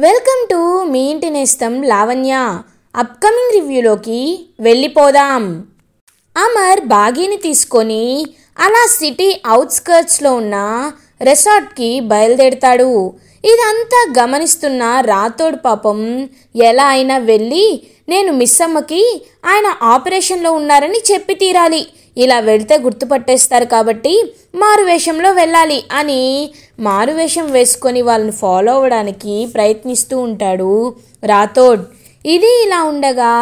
Welcome to me ఇంటి నేస్తం Lavanya. Upcoming రివ్యూలోకి వెళ్ళిపోదాం. అమర్ బాగీని తీసుకొని అలా సిటీ అవుట్స్కర్ట్స్లో ఉన్న రిసార్ట్కి బయలుదేరతాడు. ఇదంతా గమనిస్తున్న రాథోడ్ పాపం ఎలా అయినా వెళ్ళి నేను మిస్ అమ్మకి ఆయన ఆపరేషన్లో ఉన్నారని చెప్పి తీరాలి, ఇలా వెళ్తే గుర్తుపట్టేస్తారు కాబట్టి మారువేషంలో వెళ్ళాలి అని మారువేషం వేసుకొని వాళ్ళని ఫాలో అవ్వడానికి ప్రయత్నిస్తూ ఉంటాడు రాథోడ్. ఇది ఇలా ఉండగా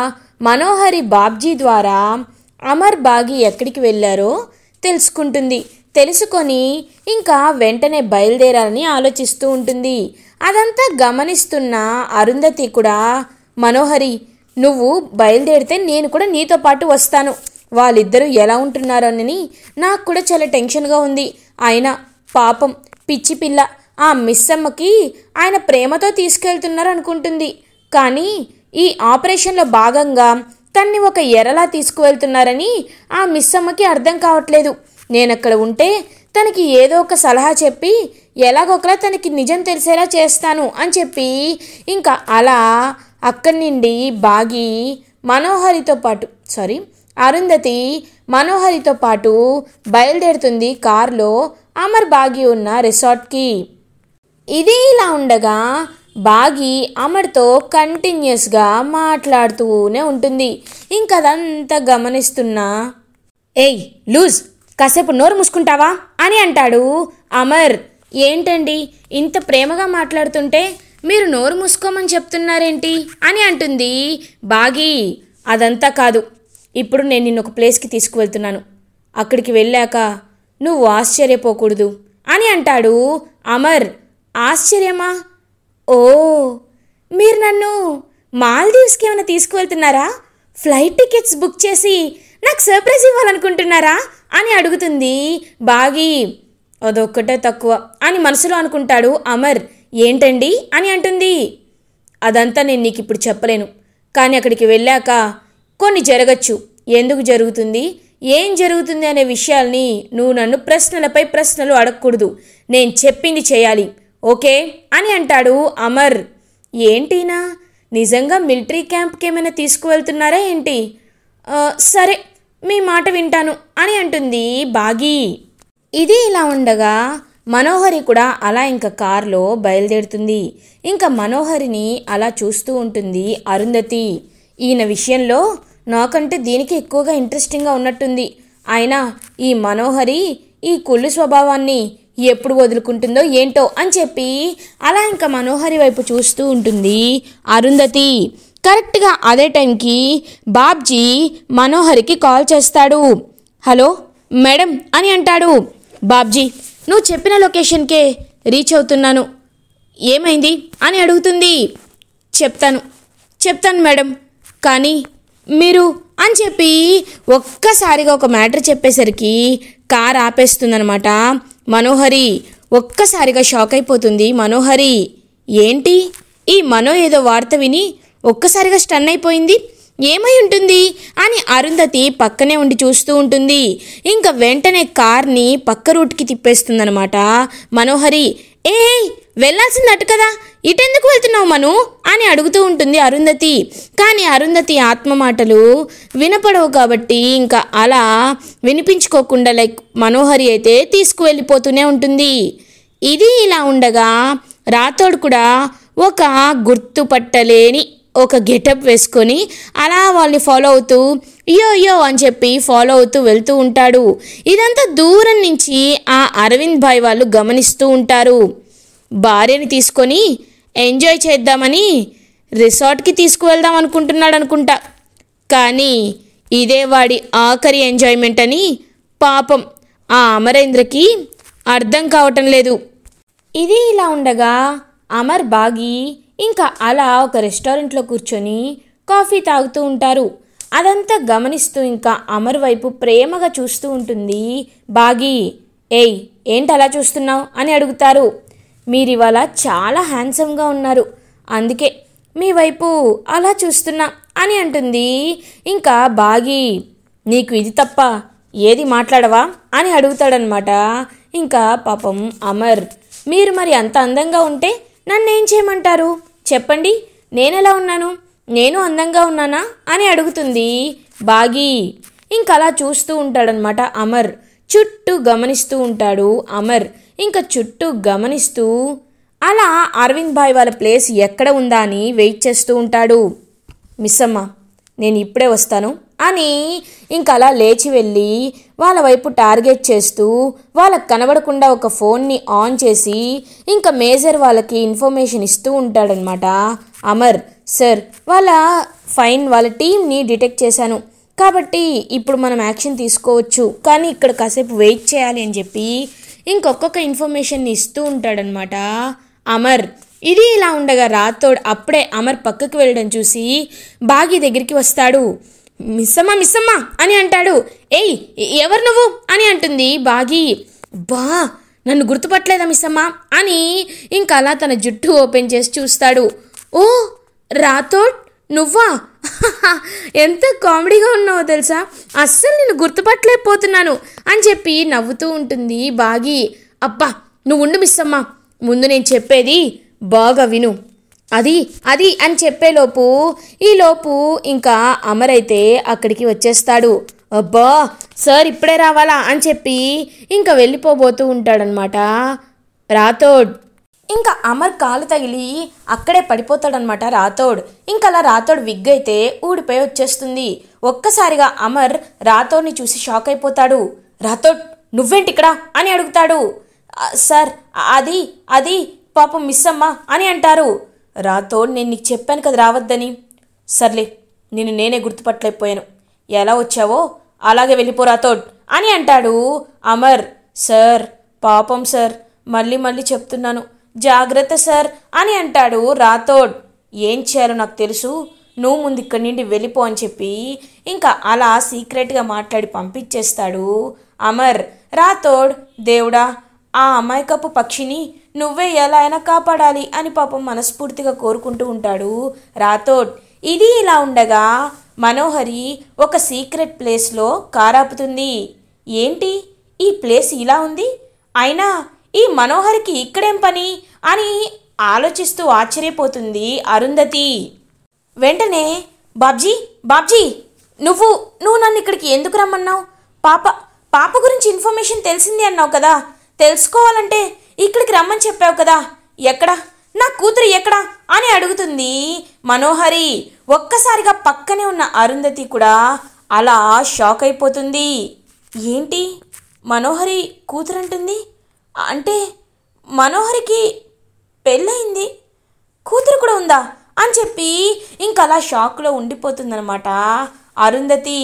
మనోహరి బాబ్జీ ద్వారా అమర్ బాగి ఎక్కడికి వెళ్ళారో తెలుసుకుంటుంది. తెలుసుకొని ఇంకా వెంటనే బయలుదేరాలని ఆలోచిస్తూ ఉంటుంది. అదంతా గమనిస్తున్న అరుంధతి కూడా, మనోహరి నువ్వు బయలుదేరితే నేను కూడా నీతో పాటు వస్తాను, వాళ్ళిద్దరూ ఎలా ఉంటున్నారోనని నాకు కూడా చాలా టెన్షన్గా ఉంది. ఆయన పాపం పిచ్చి పిల్ల, ఆ మిస్ అమ్మకి ఆయన ప్రేమతో తీసుకెళ్తున్నారు అనుకుంటుంది, కానీ ఈ ఆపరేషన్లో భాగంగా తన్ని ఒక ఎరలా తీసుకువెళ్తున్నారని ఆ మిస్ అమ్మకి అర్థం కావట్లేదు. నేనక్కడ ఉంటే తనకి ఏదో ఒక సలహా చెప్పి ఎలాగొకలా తనకి నిజం తెలిసేలా చేస్తాను అని చెప్పి ఇంకా అలా అక్కడి నుండి బాగి అరుంధతి మనోహరితో పాటు బయలుదేరుతుంది కారులో అమర్ బాగి ఉన్న రిసార్ట్కి. ఇది ఇలా ఉండగా బాగి అమర్తో కంటిన్యూస్గా మాట్లాడుతూనే ఉంటుంది. ఇంకదంతా గమనిస్తున్నా, ఏయ్ లూజ్, కాసేపు నోరు మూసుకుంటావా అని అంటాడు అమర్. ఏంటండి ఇంత ప్రేమగా మాట్లాడుతుంటే మీరు నోరు మూసుకోమని చెప్తున్నారేంటి అని అంటుంది బాగి. అదంతా కాదు, ఇప్పుడు నేను నిన్ను ఒక ప్లేస్కి తీసుకువెళ్తున్నాను, అక్కడికి వెళ్ళాక నువ్వు ఆశ్చర్యపోకూడదు అని అంటాడు అమర్. ఆశ్చర్యమా? ఓ, మీరు నన్ను మాల్దీవ్స్కి ఏమైనా తీసుకువెళ్తున్నారా? ఫ్లైట్ టికెట్స్ బుక్ చేసి నాకు సర్ప్రైజ్ ఇవ్వాలనుకుంటున్నారా అని అడుగుతుంది బాగి. అదొక్కటే తక్కువ అని మనసులో అనుకుంటాడు అమర్. ఏంటండి అని అంటుంది. అదంతా నేను నీకు ఇప్పుడు చెప్పలేను, కానీ అక్కడికి వెళ్ళాక కొన్ని జరగచ్చు. ఎందుకు జరుగుతుంది, ఏం జరుగుతుంది అనే విషయాల్ని నువ్వు నన్ను ప్రశ్నలపై ప్రశ్నలు అడగకూడదు, నేను చెప్పింది చేయాలి, ఓకే అని అంటాడు అమర్. ఏంటినా, నిజంగా మిలిటరీ క్యాంప్కి ఏమైనా తీసుకువెళ్తున్నారా ఏంటి? సరే మీ మాట వింటాను అని అంటుంది బాగి. ఇది ఇలా ఉండగా మనోహరి కూడా అలా ఇంకా కారులో బయలుదేరుతుంది. ఇంకా మనోహరిని అలా చూస్తూ ఉంటుంది అరుంధతి. ఈయన విషయంలో నాకంటే దీనికి ఎక్కువగా ఇంట్రెస్టింగ్గా ఉన్నట్టుంది. అయినా ఈ మనోహరి ఈ కుళ్ళు స్వభావాన్ని ఎప్పుడు వదులుకుంటుందో ఏంటో అని చెప్పి అలా ఇంకా మనోహరి వైపు చూస్తూ ఉంటుంది అరుంధతి. కరెక్ట్గా అదే టైంకి బాబ్జీ మనోహరికి కాల్ చేస్తాడు. హలో మేడం అని అంటాడు. బాబ్జీ, నువ్వు చెప్పిన లొకేషన్కే రీచ్ అవుతున్నాను, ఏమైంది అని అడుగుతుంది. చెప్తాను మేడం, కానీ మీరు అని చెప్పి ఒక్కసారిగా ఒక మ్యాటర్ చెప్పేసరికి కార్ ఆపేస్తుందనమాట మనోహరి. ఒక్కసారిగా షాక్ అయిపోతుంది మనోహరి. ఏంటి ఈ మనో ఏదో వార్త విని ఒక్కసారిగా స్టన్ అయిపోయింది, ఏమై ఉంటుంది అని అరుంధతి పక్కనే ఉండి చూస్తూ ఉంటుంది. ఇంకా వెంటనే కార్ని పక్క రూట్కి తిప్పేస్తుందనమాట మనోహరి. ఏ వెళ్ళాల్సింది అటు కదా, ఇటెందుకు వెళ్తున్నావు మను అని అడుగుతూ ఉంటుంది అరుంధతి. కానీ అరుంధతి ఆత్మ మాటలు వినపడవు కాబట్టి ఇంకా అలా వినిపించుకోకుండా మనోహరి అయితే తీసుకువెళ్ళిపోతూనే ఉంటుంది. ఇది ఇలా ఉండగా రాథోడ్ కూడా ఒక గుర్తుపట్టలేని ఒక గెటప్ వేసుకొని అలా వాళ్ళని ఫాలో అవుతూ యో అని చెప్పి ఫాలో అవుతూ వెళ్తూ ఉంటాడు. ఇదంతా దూరం నుంచి ఆ అరవింద్ భాయ్ వాళ్ళు గమనిస్తూ ఉంటారు. భార్యని తీసుకొని ఎంజాయ్ చేద్దామని రిసార్ట్కి తీసుకువెళ్దాం అనుకుంటున్నాడు అనుకుంటా, కానీ ఇదే వాడి ఆఖరి ఎంజాయ్మెంట్ అని పాపం ఆ అమరేంద్రకి అర్థం కావటం లేదు. ఇది ఇలా ఉండగా అమర్ బాగి ఇంకా అలా ఒక రెస్టారెంట్లో కూర్చొని కాఫీ తాగుతూ ఉంటారు. అదంతా గమనిస్తూ ఇంకా అమర్ వైపు ప్రేమగా చూస్తూ ఉంటుంది బాగి. ఏయ్ ఏంటి అలా చూస్తున్నావు అని అడుగుతారు. మీరు ఇవాళ చాలా హ్యాండ్సమ్గా ఉన్నారు, అందుకే మీ వైపు అలా చూస్తున్నా అని అంటుంది ఇంకా బాగి. నీకు ఇది తప్ప ఏది మాట్లాడవా అని అడుగుతాడనమాట ఇంకా పాపం అమర్. మీరు మరి అంత అందంగా ఉంటే నన్నేం చేయమంటారు? చెప్పండి, నేనెలా ఉన్నాను? నేను అందంగా ఉన్నానా అని అడుగుతుంది బాగి. ఇంకలా చూస్తూ ఉంటాడనమాట అమర్. చుట్టూ గమనిస్తూ ఉంటాడు అమర్. ఇంకా చుట్టూ గమనిస్తూ అలా అరవింద్ భాయ్ వాళ్ళ ప్లేస్ ఎక్కడ ఉందా అని వెయిట్ చేస్తూ ఉంటాడు. మిస్ అమ్మ, నేను ఇప్పుడే వస్తాను అని ఇంకలా లేచి వెళ్ళి వాళ్ళ వైపు టార్గెట్ చేస్తూ వాళ్ళకు కనబడకుండా ఒక ఫోన్ని ఆన్ చేసి ఇంకా మేజర్ వాళ్ళకి ఇన్ఫర్మేషన్ ఇస్తూ ఉంటాడనమాట అమర్. సార్, వాళ్ళ టీంని డిటెక్ట్ చేశాను కాబట్టి ఇప్పుడు మనం యాక్షన్ తీసుకోవచ్చు, కానీ ఇక్కడ కాసేపు వెయిట్ చేయాలి అని చెప్పి ఇంకొక ఇన్ఫర్మేషన్ని ఇస్తూ ఉంటాడనమాట అమర్. ఇది ఇలా ఉండగా రాథోడ్ అప్పుడే అమర్ పక్కకు వెళ్ళడం చూసి బాగి దగ్గరికి వస్తాడు. మిస్సమ్మ అని అంటాడు. ఏయ్, ఎవరు నువ్వు అని అంటుంది బాగి. బా, నన్ను గుర్తుపట్టలేదా మిస్సమ్మ అని ఇంకా అలా తన జుట్టు ఓపెన్ చేసి చూస్తాడు. ఓ రాథోడ్, నువ్వా? ఎంత కామెడీగా ఉన్నావో తెలుసా, అస్సలు నేను గుర్తుపట్టలేకపోతున్నాను అని చెప్పి నవ్వుతూ ఉంటుంది బాగి. అబ్బా, నువ్వు ఉండు మిస్సమ్మ, ముందు నేను చెప్పేది బాగా విను. అది అని ఈలోపు ఇంకా అమర్ అయితే అక్కడికి వచ్చేస్తాడు. అబ్బా సార్, ఇప్పుడే రావాలా అని చెప్పి ఇంకా వెళ్ళిపోబోతూ ఉంటాడనమాట రాథోడ్. ఇంకా అమర్ కాలు తగిలి అక్కడే పడిపోతాడనమాట రాథోడ్. ఇంకా అలా రాథోడ్ విగ్ అయితే ఊడిపోయి వచ్చేస్తుంది. ఒక్కసారిగా అమర్ రాథోడ్ని చూసి షాక్ అయిపోతాడు. రాథోడ్, నువ్వేంటి ఇక్కడ అని అడుగుతాడు. సార్, అది పాపం మిస్ అమ్మ అని అంటారు. రాథోడ్, నేను నీకు చెప్పాను కదా రావద్దని. సర్లే, నేనే గుర్తుపట్టలేకపోయాను. ఎలా వచ్చావో అలాగే వెళ్ళిపో రాథోడ్ అని అంటాడు అమర్. సార్, పాపం సార్, మళ్ళీ చెప్తున్నాను, జాగ్రత్త సార్ అని అంటాడు రాథోడ్. ఏం చేయాలో నాకు తెలుసు, నువ్వు ముందు ఇక్కడి నుండి వెళ్ళిపో అని చెప్పి ఇంకా అలా సీక్రెట్గా మాట్లాడి పంపించేస్తాడు అమర్. రాథోడ్, దేవుడా, ఆ అమాయకపు పక్షిని నువ్వే ఎలా అయినా కాపాడాలి అని పాపం మనస్ఫూర్తిగా కోరుకుంటూ ఉంటాడు రాథోడ్. ఇది ఇలా ఉండగా మనోహరి ఒక సీక్రెట్ ప్లేస్లో కారాపుతుంది. ఏంటి ఈ ప్లేస్ ఇలా ఉంది, అయినా ఈ మనోహరికి ఇక్కడేం పని అని ఆలోచిస్తూ ఆశ్చర్యపోతుంది అరుంధతి. వెంటనే బాబ్జీ, నువ్వు నన్ను ఇక్కడికి ఎందుకు రమ్మన్నావు? పాప గురించి ఇన్ఫర్మేషన్ తెలిసింది అన్నావు కదా, తెలుసుకోవాలంటే ఇక్కడికి రమ్మని చెప్పావు కదా, ఎక్కడా నా కూతురు ఎక్కడా అని అడుగుతుంది మనోహరి. ఒక్కసారిగా పక్కనే ఉన్న అరుంధతి కూడా అలా షాక్ అయిపోతుంది. ఏంటి మనోహరి కూతురు అంటుంది, అంటే మనోహరికి పెళ్ళయింది, కూతురు కూడా ఉందా అని చెప్పి ఇంకలా షాక్లో ఉండిపోతుందన్నమాట అరుంధతి.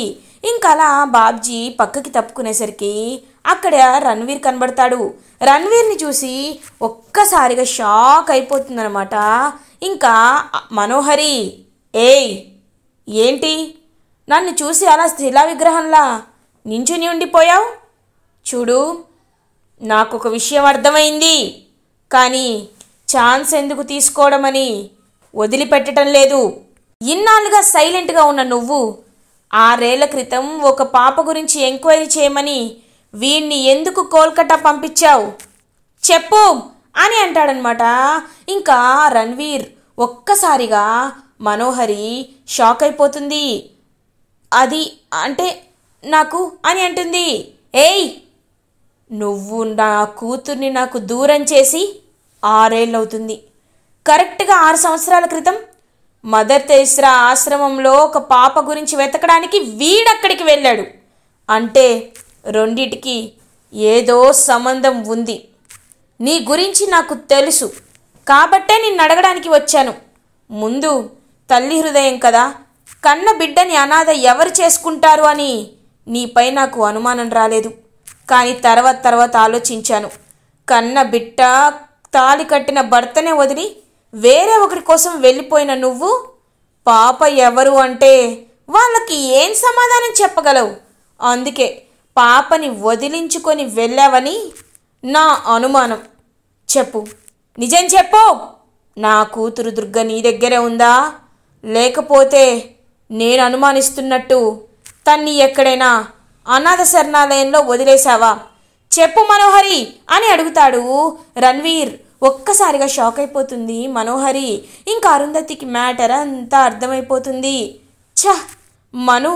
ఇంకలా బాబ్జీ పక్కకి తప్పుకునేసరికి అక్కడ రణ్వీర్ కనబడతాడు. రణ్వీర్ని చూసి ఒక్కసారిగా షాక్ అయిపోతుందన్నమాట ఇంకా మనోహరి. ఏయ్, ఏంటి నన్ను చూసి అలా శిలా విగ్రహంలా నించుని ఉండిపోయావు? చూడు, నాకు ఒక విషయం అర్థమైంది, కానీ ఛాన్స్ ఎందుకు తీసుకోవడమని వదిలిపెట్టడం లేదు. ఇన్నాళ్ళుగా సైలెంట్గా ఉన్న నువ్వు 6 ఏళ్ల క్రితం ఒక పాప గురించి ఎంక్వైరీ చేయమని వీణ్ణి ఎందుకు కోల్కతా పంపించావు చెప్పు అని అంటాడనమాట. ఇంకా రణ్వీర్ ఒక్కసారిగా మనోహరి షాక్ అయిపోతుంది. అది అంటే నాకు అని అంటుంది. ఏయ్, నువ్వు నా కూతుర్ని నాకు దూరం చేసి 6 ఏళ్ళు అవుతుంది. కరెక్ట్గా 6 సంవత్సరాల క్రితం మదర్ తెరెసా ఆశ్రమంలో ఒక పాప గురించి వెతకడానికి వీడక్కడికి వెళ్ళాడు. అంటే రెండిటికి ఏదో సంబంధం ఉంది. నీ గురించి నాకు తెలుసు కాబట్టే నిన్ను అడగడానికి వచ్చాను. ముందు తల్లి హృదయం కదా, కన్న బిడ్డని అనాథ ఎవరు చేసుకుంటారు అని నీపై నాకు అనుమానం రాలేదు. కానీ తర్వాత ఆలోచించాను. కన్న బిడ్డ తాళి కట్టిన భర్తనే వదిలి వేరే ఒకరి కోసం వెళ్ళిపోయిన నువ్వు పాప ఎవరు అంటే వాళ్ళకి ఏం సమాధానం చెప్పగలవు? అందుకే పాపని వదిలించుకొని వెళ్ళావని నా అనుమానం. చెప్పు, నిజం చెప్పు. నా కూతురు దుర్గ నీ దగ్గరే ఉందా, లేకపోతే నేను అనుమానిస్తున్నట్టు తన్ని ఎక్కడైనా అనాథ శరణాలయంలో వదిలేశావా? చెప్పు మనోహరి అని అడుగుతాడు రణ్వీర్. ఒక్కసారిగా షాక్ అయిపోతుంది మనోహరి. ఇంకా అరుంధతికి మ్యాటర్ అంతా అర్థమైపోతుంది. ఛ, మను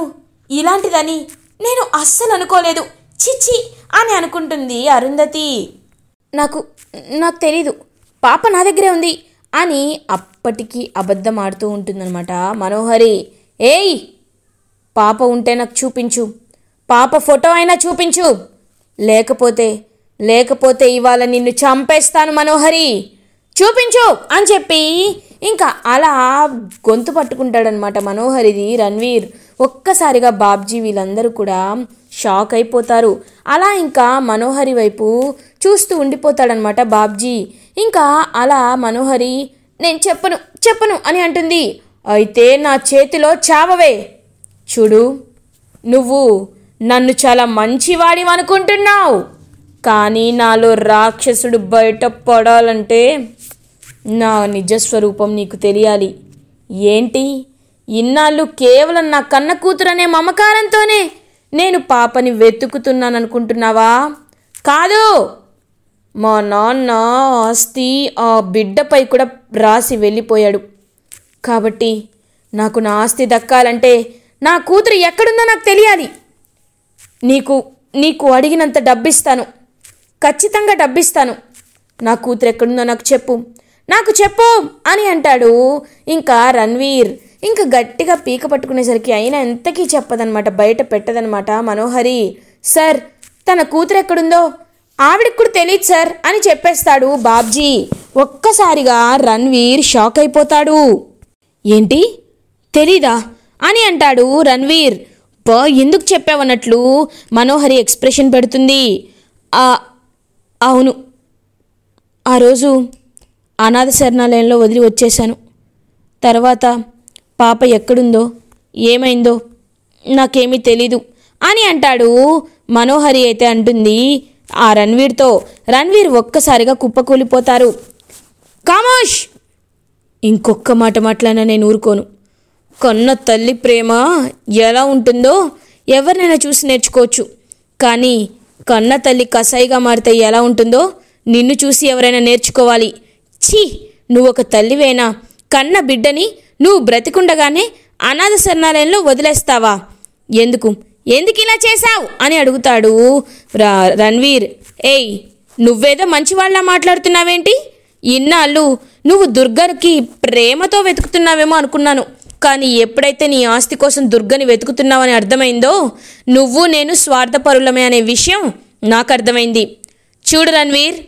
ఇలాంటిదని నేను అస్సలు అనుకోలేదు, చిచ్చి అని అనుకుంటుంది అరుంధతి. నాకు తెలీదు, పాప నా దగ్గరే ఉంది అని అప్పటికి అబద్ధం ఆడుతూ ఉంటుందన్నమాట మనోహరి. ఏయ్, పాప ఉంటే నాకు చూపించు, పాప ఫోటో అయినా చూపించు, లేకపోతే ఇవాళ నిన్ను చంపేస్తాను మనోహరి, చూపించు అని చెప్పి ఇంకా అలా గొంతు పట్టుకుంటాడనమాట మనోహరిది రణ్వీర్. ఒక్కసారిగా బాబ్జీ వీళ్ళందరూ కూడా షాక్ అయిపోతారు. అలా ఇంకా మనోహరి వైపు చూస్తూ ఉండిపోతాడనమాట బాబ్జీ. ఇంకా అలా మనోహరి నేను చెప్పను అని అంటుంది. అయితే నా చేతిలో చావవే. చూడు, నువ్వు నన్ను చాలా మంచివాడివి అనుకుంటున్నావు, కానీ నాలో రాక్షసుడు బయట పడాలంటే నా నిజస్వరూపం నీకు తెలియాలి. ఏంటి, ఇన్నాళ్ళు కేవలం నా కన్న కూతురనే మమకారంతోనే నేను పాపని వెతుకుతున్నాననుకుంటున్నావా? కాదు, మా నాన్న ఆస్తి ఆ బిడ్డపై కూడా రాసి వెళ్ళిపోయాడు. కాబట్టి నాకు నా ఆస్తి దక్కాలంటే నా కూతురు ఎక్కడుందో నాకు తెలియాలి. నీకు అడిగినంత డబ్బిస్తాను, ఖచ్చితంగా డబ్బిస్తాను. నా కూతురు ఎక్కడుందో నాకు చెప్పు అని అంటాడు ఇంకా రణ్వీర్. ఇంకా గట్టిగా పీక పట్టుకునేసరికి అయినా ఎంతకీ చెప్పదనమాట, బయట పెట్టదనమాట మనోహరి. సార్, తన కూతురు ఎక్కడుందో ఆవిడకి కూడా తెలియదు సార్ అని చెప్పేస్తాడు బాబ్జీ. ఒక్కసారిగా రణ్వీర్ షాక్ అయిపోతాడు. ఏంటి, తెలీదా అని అంటాడు రణ్వీర్. ఎందుకు చెప్పావన్నట్లు మనోహరి ఎక్స్ప్రెషన్ పెడుతుంది. అవును, ఆ రోజు అనాథ శరణాలయంలో వదిలి వచ్చేశాను. తర్వాత పాప ఎక్కడుందో ఏమైందో నాకేమీ తెలీదు అని అంటాడు మనోహరి. అయితే అంటుంది ఆ రణ్వీర్తో. రణ్వీర్ ఒక్కసారిగా కుప్పకూలిపోతారు. కామోష్, ఇంకొక్క మాట మాట్లాడినా నేను ఊరుకోను. కన్న తల్లి ప్రేమ ఎలా ఉంటుందో ఎవరినైనా చూసి నేర్చుకోవచ్చు, కానీ కన్న తల్లి కసాయిగా మారితే ఎలా ఉంటుందో నిన్ను చూసి ఎవరైనా నేర్చుకోవాలి. ఛీ, నువ్వు ఒక తల్లివేనా? కన్న బిడ్డని నువ్వు బ్రతికుండగానే అనాథ శరణాలయంలో వదిలేస్తావా? ఎందుకు ఇలా చేశావు అని అడుగుతాడు రణ్వీర్. ఏయ్, నువ్వేదో మంచివాళ్ళ మాట్లాడుతున్నావేంటి? ఇన్నాళ్ళు నువ్వు దుర్గకి ప్రేమతో వెతుకుతున్నావేమో అనుకున్నాను, కానీ ఎప్పుడైతే నీ ఆస్తి కోసం దుర్గని వెతుకుతున్నావని అర్థమైందో నువ్వు నేను స్వార్థపరులమే అనే విషయం నాకు అర్థమైంది. చూడు రణ్వీర్,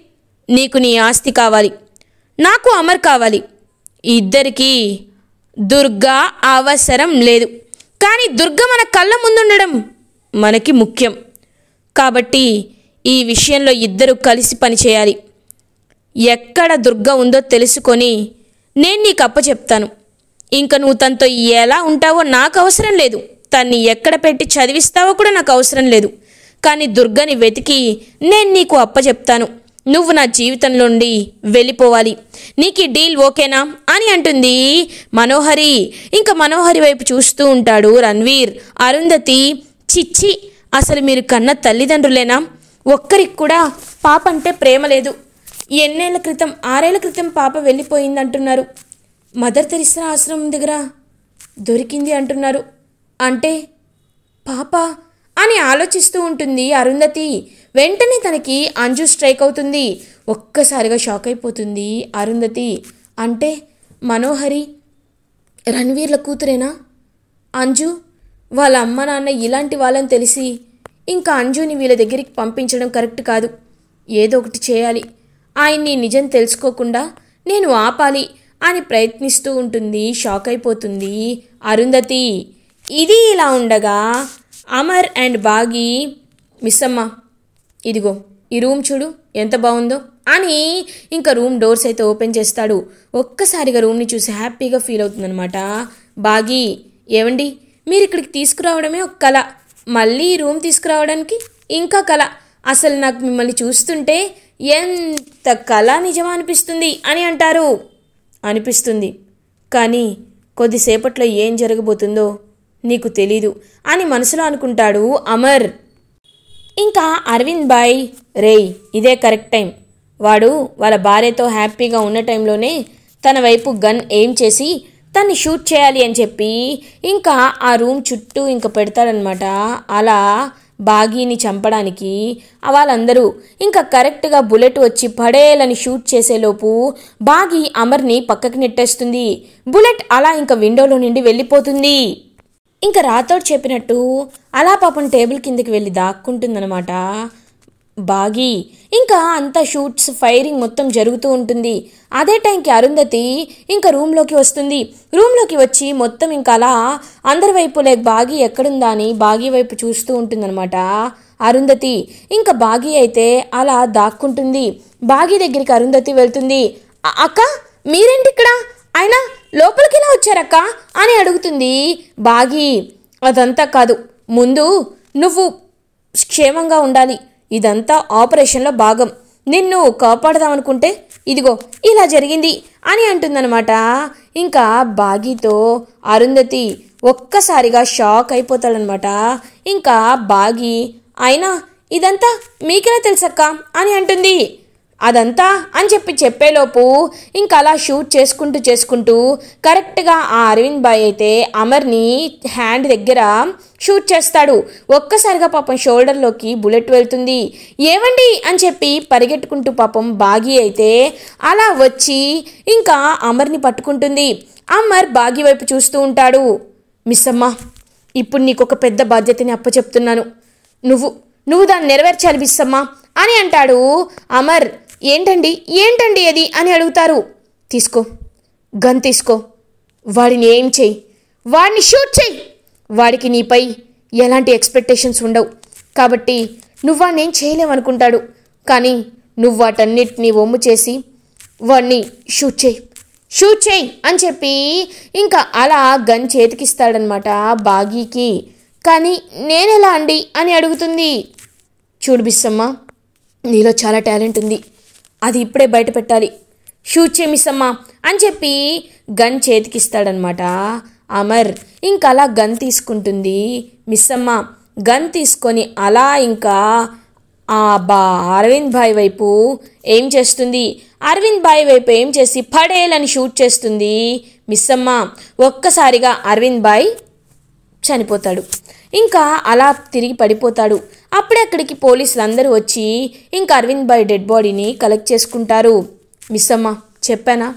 నీకు నీ ఆస్తి కావాలి, నాకు అమర్ కావాలి. ఇద్దరికీ దుర్గా అవసరం లేదు, కానీ దుర్గ మన కళ్ళ ముందుండడం మనకి ముఖ్యం. కాబట్టి ఈ విషయంలో ఇద్దరు కలిసి పనిచేయాలి. ఎక్కడ దుర్గ ఉందో తెలుసుకొని నేను నీకు అప్పచెప్తాను. ఇంకా నువ్వు తనతో ఎలా ఉంటావో నాకు అవసరం లేదు, తన్ని ఎక్కడ పెట్టి చదివిస్తావో కూడా నాకు అవసరం లేదు, కానీ దుర్గని వెతికి నేను నీకు అప్పచెప్తాను. నువ్వు నా జీవితంలో నుండి వెళ్ళిపోవాలి. నీకు ఈ డీల్ ఓకేనా అని అంటుంది మనోహరి. ఇంకా మనోహరి వైపు చూస్తూ ఉంటాడు రణ్వీర్. అరుంధతి, చిచ్చి, అసలు మీరు కన్న తల్లిదండ్రులేనా? ఒక్కరికి కూడా పాప అంటే ప్రేమ లేదు. 6 ఏళ్ల క్రితం పాప వెళ్ళిపోయిందంటున్నారు. మదర్ తెరిసా ఆశ్రమం దగ్గర దొరికింది అంటున్నారు. అంటే పాప అని ఆలోచిస్తూ ఉంటుంది అరుంధతి. వెంటనే తనకి అంజు స్ట్రైక్ అవుతుంది. ఒక్కసారిగా షాక్ అయిపోతుంది అరుంధతి. అంటే మనోహరి రణ్వీర్ల కూతురేనా అంజు? వాళ్ళ అమ్మ నాన్న ఇలాంటి వాళ్ళని తెలిసి ఇంకా అంజుని వీళ్ళ దగ్గరికి పంపించడం కరెక్ట్ కాదు. ఏదో ఒకటి చేయాలి, ఆయన్ని నిజం తెలుసుకోకుండా నేను ఆపాలి అని ప్రయత్నిస్తూ ఉంటుంది. షాక్ అయిపోతుంది అరుంధతి. ఇది ఇలా ఉండగా అమర్ అండ్ బాగి, మిస్సమ్మ, ఇదిగో ఈ రూమ్ చూడు ఎంత బాగుందో అని ఇంకా రూమ్ డోర్స్ అయితే ఓపెన్ చేస్తాడు. ఒక్కసారిగా రూమ్ని చూసి హ్యాపీగా ఫీల్ అవుతుందనమాట బాగి. ఏవండి, మీరు ఇక్కడికి తీసుకురావడమే ఒక కళ, మళ్ళీ రూమ్ తీసుకురావడానికి ఇంకా కళ. అసలు నాకు మిమ్మల్ని చూస్తుంటే ఎంత కళ నిజం అనిపిస్తుంది అని అంటారు. అనిపిస్తుంది, కానీ కొద్దిసేపట్లో ఏం జరగబోతుందో నీకు తెలీదు అని మనసులో అనుకుంటాడు అమర్. ఇంకా అరవింద్ బాయ్, రేయ్ ఇదే కరెక్ట్ టైం, వాడు వాళ్ళ భార్యతో హ్యాపీగా ఉన్న టైంలోనే తన వైపు గన్ ఎయిమ్ చేసి తన్ని షూట్ చేయాలి అని చెప్పి ఇంకా ఆ రూమ్ చుట్టూ ఇంకా పెడతాడనమాట. అలా బాగీని చంపడానికి వాళ్ళందరూ ఇంకా కరెక్ట్గా బుల్లెట్ వచ్చి పడేయాలని షూట్ చేసేలోపు బాగీ అమర్ని పక్కకి నెట్టేస్తుంది. బుల్లెట్ అలా ఇంకా విండోలో నుండి వెళ్ళిపోతుంది. ఇంకా రాథోడ్ చెప్పినట్టు అలా పాపం టేబుల్ కిందకి వెళ్ళి దాక్కుంటుందన్నమాట బాగీ. ఇంకా అంతా షూట్స్ ఫైరింగ్ మొత్తం జరుగుతూ ఉంటుంది. అదే టైంకి అరుంధతి ఇంకా రూమ్లోకి వస్తుంది. రూమ్లోకి వచ్చి మొత్తం ఇంకా అలా అందరి వైపు లేక బాగీ ఎక్కడుందా అని బాగీ వైపు చూస్తూ ఉంటుందన్నమాట అరుంధతి. ఇంకా బాగీ అయితే అలా దాక్కుంటుంది. బాగీ దగ్గరికి అరుంధతి వెళ్తుంది. అక్క మీరేంటి ఇక్కడ, అయినా లోపలికి ఇలా వచ్చారక్క అని అడుగుతుంది బాగీ. అదంతా కాదు, ముందు నువ్వు క్షేమంగా ఉండాలి, ఇదంతా ఆపరేషన్లో భాగం, నిన్ను కాపాడదామనుకుంటే ఇదిగో ఇలా జరిగింది అని అంటుందన్నమాట. ఇంకా బాగీతో అరుంధతి ఒక్కసారిగా షాక్ అయిపోతాడనమాట. ఇంకా బాగీ అయినా ఇదంతా మీకెలా తెలుసక్క అని అంటుంది. అదంతా అని చెప్పేలోపు ఇంకా అలా షూట్ చేసుకుంటూ కరెక్ట్గా ఆ అరవింద్ బాయ్ అయితే అమర్ని హ్యాండ్ దగ్గర షూట్ చేస్తాడు. ఒక్కసారిగా పాపం షోల్డర్లోకి బుల్లెట్ వెళ్తుంది. ఏవండి అని చెప్పి పరిగెట్టుకుంటూ పాపం బాగీ అయితే అలా వచ్చి ఇంకా అమర్ని పట్టుకుంటుంది. అమర్ బాగీ వైపు చూస్తూ ఉంటాడు. మిస్ అమ్మ, ఇప్పుడు నీకు ఒక పెద్ద బాధ్యతని అప్పచెప్తున్నాను, నువ్వు దాన్ని నెరవేర్చాలి మిస్ అమ్మ అని అంటాడు అమర్. ఏంటండి అది అని అడుగుతారు. తీసుకో, గన్ తీసుకో, వాడిని ఏం చెయ్యి, వాడిని షూట్ చెయ్యి, వాడికి నీపై ఎలాంటి ఎక్స్పెక్టేషన్స్ ఉండవు కాబట్టి నువ్వు వాడిని ఏం చేయలేవనుకుంటాడు, కానీ నువ్వు వాటన్నిటిని ఒమ్ము చేసి వాడిని షూట్ చేయి అని చెప్పి ఇంకా అలా గన్ చేతికిస్తాడనమాట బాగీకి. కానీ నేనెలా అండి అని అడుగుతుంది. చూడు బిస్సమ్మ, నీలో చాలా టాలెంట్ ఉంది, అది ఇప్పుడే బయట పెట్టాలి, షూట్ చేయి మిస్సమ్మ అని చెప్పి గన్ చేతికిస్తాడనమాట అమర్. ఇంకా అలా గన్ తీసుకుంటుంది మిస్సమ్మ. గన్ తీసుకొని అలా ఇంకా అరవింద్ భాయ్ వైపు ఏం చేస్తుంది. అరవింద్ భాయ్ వైపు ఏం చేసి పడేయాలని షూట్ చేస్తుంది మిస్సమ్మ. ఒక్కసారిగా అరవింద్ భాయ్ చనిపోతాడు. ఇంకా అలా తిరిగి పడిపోతాడు. అప్పుడే అక్కడికి పోలీసులు అందరూ వచ్చి ఇంకా అరవింద్ భాయ్ డెడ్ బాడీని కలెక్ట్ చేసుకుంటారు. మిస్సమ్మ, చెప్పానా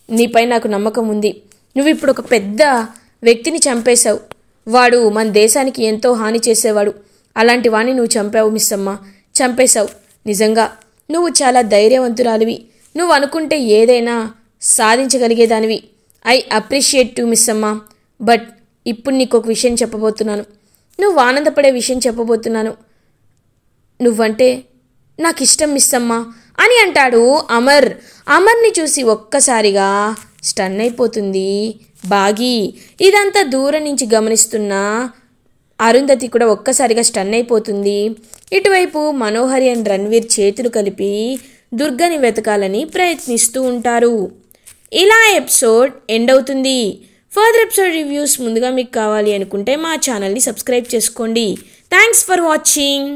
నీపై నాకు నమ్మకం ఉంది, నువ్వు ఇప్పుడు ఒక పెద్ద వ్యక్తిని చంపేశావు, వాడు మన దేశానికి ఎంతో హాని చేసేవాడు, అలాంటి వాణ్ణి నువ్వు చంపావు మిస్సమ్మ, చంపేశావు. నిజంగా నువ్వు చాలా ధైర్యవంతురాలివి, నువ్వు అనుకుంటే ఏదైనా సాధించగలిగేదానివి. I appreciate you Missamma. But ఇప్పుడు నీకు ఒక విషయం చెప్పబోతున్నాను, నువ్వు ఆనందపడే విషయం చెప్పబోతున్నాను. నువ్వంటే నాకు ఇష్టం మిస్సమ్మ అని అంటాడు అమర్. అమర్ని చూసి ఒక్కసారిగా స్టన్ అయిపోతుంది బాగీ. ఇదంతా దూరం నుంచి గమనిస్తున్న అరుంధతి కూడా ఒక్కసారిగా స్టన్ అయిపోతుంది. ఇటువైపు మనోహరి అండ్ రణ్వీర్ చేతులు కలిపి దుర్గని వెతకాలని ప్రయత్నిస్తూ ఉంటారు. ఇలా ఎపిసోడ్ ఎండ్ అవుతుంది. ఫర్దర్ ఎపిసోడ్ రివ్యూస్ ముందుగా మీకు కావాలి అనుకుంటే మా ఛానల్ని సబ్స్క్రైబ్ చేసుకోండి. Thanks for watching.